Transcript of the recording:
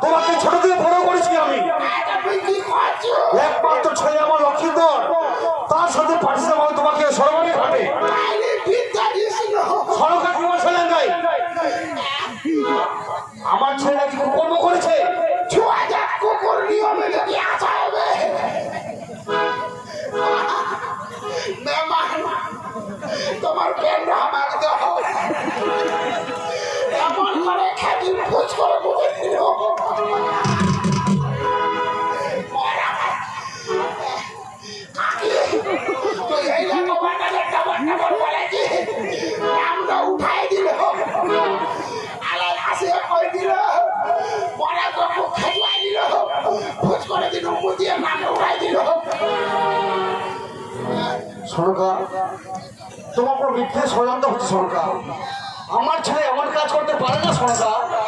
তোমাকে ছোট থেকে বড় করেছি আমি, একমাত্র ছেলে আমার লক্ষ্মীধর, তার সাথে পাঠিয়েছিলাম আমি তোমাকে সরকারি ঘাটে। সরকার তোমার ছেলে নাই, আমার ছেলে কি কর্ম করেছে? তোমার পেন আমার দেহ এমন করে খ্যাতির খোঁজ করে বলে দিল উঠাই দিল আলার হাসে কই দিল পরে তো খেলাই দিল খোঁজ করে দিল বুঝিয়ে নাম উঠাই দিল। সরকার তোমার উপর মিথ্যে ষড়যন্ত্র হচ্ছে সরকার, আমার ছেলে এমন কাজ করতে পারে না সরকার।